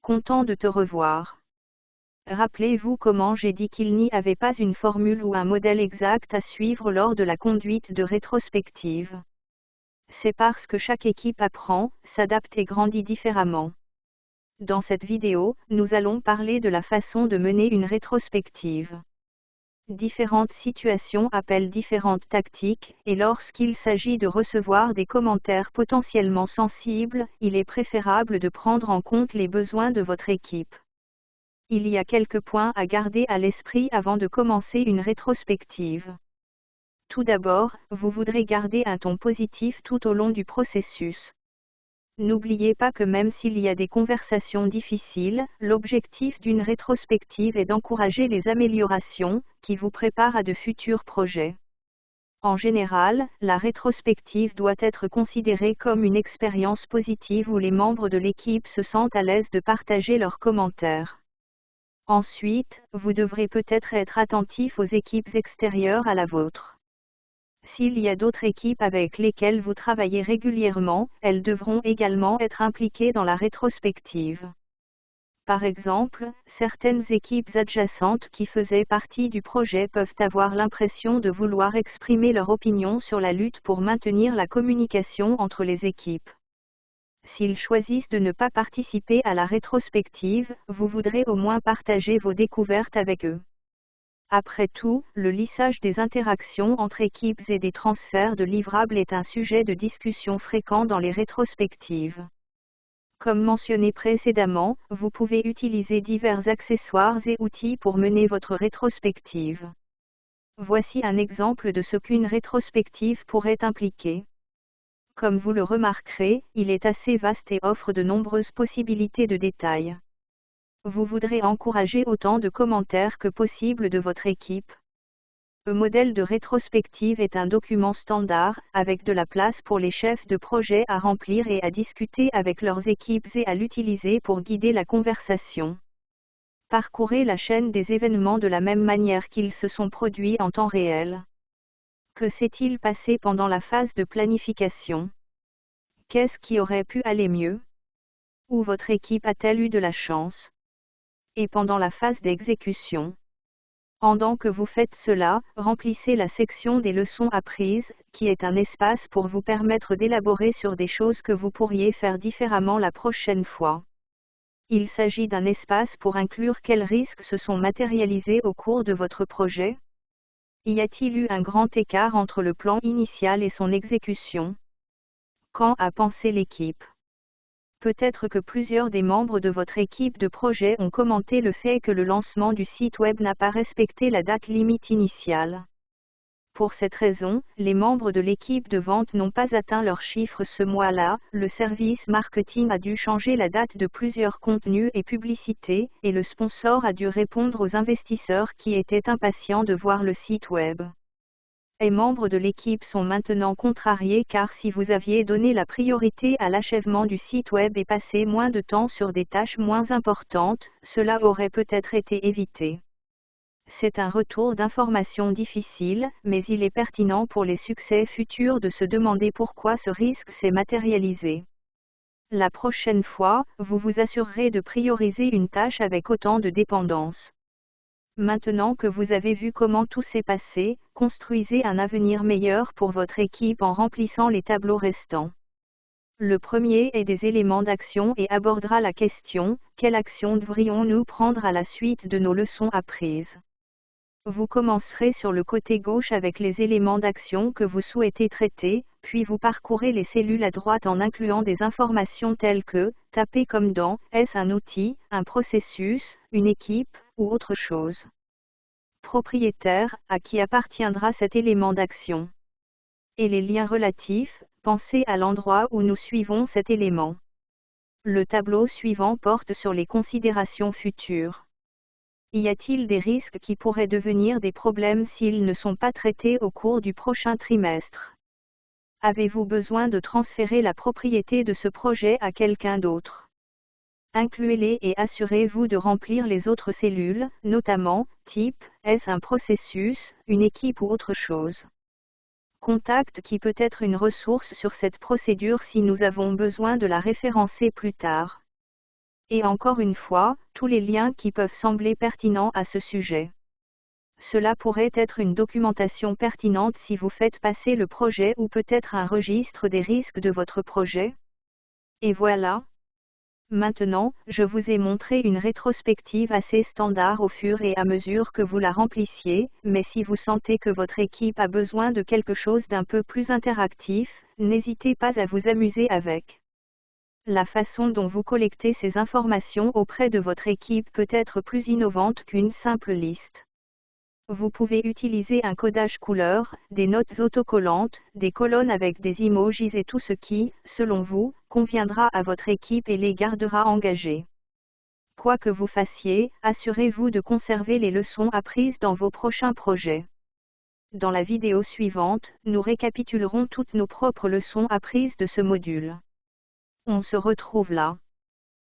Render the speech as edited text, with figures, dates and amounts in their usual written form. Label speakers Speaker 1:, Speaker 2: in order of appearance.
Speaker 1: content de te revoir. Rappelez-vous comment j'ai dit qu'il n'y avait pas une formule ou un modèle exact à suivre lors de la conduite de rétrospective. C'est parce que chaque équipe apprend, s'adapte et grandit différemment. Dans cette vidéo, nous allons parler de la façon de mener une rétrospective. Différentes situations appellent différentes tactiques, et lorsqu'il s'agit de recevoir des commentaires potentiellement sensibles, il est préférable de prendre en compte les besoins de votre équipe. Il y a quelques points à garder à l'esprit avant de commencer une rétrospective. Tout d'abord, vous voudrez garder un ton positif tout au long du processus. N'oubliez pas que même s'il y a des conversations difficiles, l'objectif d'une rétrospective est d'encourager les améliorations, qui vous préparent à de futurs projets. En général, la rétrospective doit être considérée comme une expérience positive où les membres de l'équipe se sentent à l'aise de partager leurs commentaires. Ensuite, vous devrez peut-être être attentif aux équipes extérieures à la vôtre. S'il y a d'autres équipes avec lesquelles vous travaillez régulièrement, elles devront également être impliquées dans la rétrospective. Par exemple, certaines équipes adjacentes qui faisaient partie du projet peuvent avoir l'impression de vouloir exprimer leur opinion sur la lutte pour maintenir la communication entre les équipes. S'ils choisissent de ne pas participer à la rétrospective, vous voudrez au moins partager vos découvertes avec eux. Après tout, le lissage des interactions entre équipes et des transferts de livrables est un sujet de discussion fréquent dans les rétrospectives. Comme mentionné précédemment, vous pouvez utiliser divers accessoires et outils pour mener votre rétrospective. Voici un exemple de ce qu'une rétrospective pourrait impliquer. Comme vous le remarquerez, il est assez vaste et offre de nombreuses possibilités de détails. Vous voudrez encourager autant de commentaires que possible de votre équipe. Le modèle de rétrospective est un document standard, avec de la place pour les chefs de projet à remplir et à discuter avec leurs équipes et à l'utiliser pour guider la conversation. Parcourez la chaîne des événements de la même manière qu'ils se sont produits en temps réel. Que s'est-il passé pendant la phase de planification? Qu'est-ce qui aurait pu aller mieux? Où votre équipe a-t-elle eu de la chance? Et pendant la phase d'exécution. Pendant que vous faites cela, remplissez la section des leçons apprises, qui est un espace pour vous permettre d'élaborer sur des choses que vous pourriez faire différemment la prochaine fois. Il s'agit d'un espace pour inclure quels risques se sont matérialisés au cours de votre projet. Y a-t-il eu un grand écart entre le plan initial et son exécution? Qu'en a pensé l'équipe? Peut-être que plusieurs des membres de votre équipe de projet ont commenté le fait que le lancement du site web n'a pas respecté la date limite initiale. Pour cette raison, les membres de l'équipe de vente n'ont pas atteint leurs chiffres ce mois-là, le service marketing a dû changer la date de plusieurs contenus et publicités, et le sponsor a dû répondre aux investisseurs qui étaient impatients de voir le site web. Les membres de l'équipe sont maintenant contrariés car si vous aviez donné la priorité à l'achèvement du site web et passé moins de temps sur des tâches moins importantes, cela aurait peut-être été évité. C'est un retour d'information difficile, mais il est pertinent pour les succès futurs de se demander pourquoi ce risque s'est matérialisé. La prochaine fois, vous vous assurerez de prioriser une tâche avec autant de dépendance. Maintenant que vous avez vu comment tout s'est passé, construisez un avenir meilleur pour votre équipe en remplissant les tableaux restants. Le premier est des éléments d'action et abordera la question « Quelle action devrions-nous prendre à la suite de nos leçons apprises ?» Vous commencerez sur le côté gauche avec les éléments d'action que vous souhaitez traiter, puis vous parcourez les cellules à droite en incluant des informations telles que « taper comme dans » est-ce un outil, un processus, une équipe, ou autre chose. Propriétaire, à qui appartiendra cet élément d'action? Et les liens relatifs, pensez à l'endroit où nous suivons cet élément. Le tableau suivant porte sur les considérations futures. Y a-t-il des risques qui pourraient devenir des problèmes s'ils ne sont pas traités au cours du prochain trimestre? Avez-vous besoin de transférer la propriété de ce projet à quelqu'un d'autre? Incluez-les et assurez-vous de remplir les autres cellules, notamment, type, est-ce un processus, une équipe ou autre chose? Contact qui peut être une ressource sur cette procédure si nous avons besoin de la référencer plus tard. Et encore une fois, tous les liens qui peuvent sembler pertinents à ce sujet. Cela pourrait être une documentation pertinente si vous faites passer le projet ou peut-être un registre des risques de votre projet. Et voilà. Maintenant, je vous ai montré une rétrospective assez standard au fur et à mesure que vous la remplissiez, mais si vous sentez que votre équipe a besoin de quelque chose d'un peu plus interactif, n'hésitez pas à vous amuser avec. La façon dont vous collectez ces informations auprès de votre équipe peut être plus innovante qu'une simple liste. Vous pouvez utiliser un codage couleur, des notes autocollantes, des colonnes avec des emojis et tout ce qui, selon vous, conviendra à votre équipe et les gardera engagés. Quoi que vous fassiez, assurez-vous de conserver les leçons apprises dans vos prochains projets. Dans la vidéo suivante, nous récapitulerons toutes nos propres leçons apprises de ce module. On se retrouve là.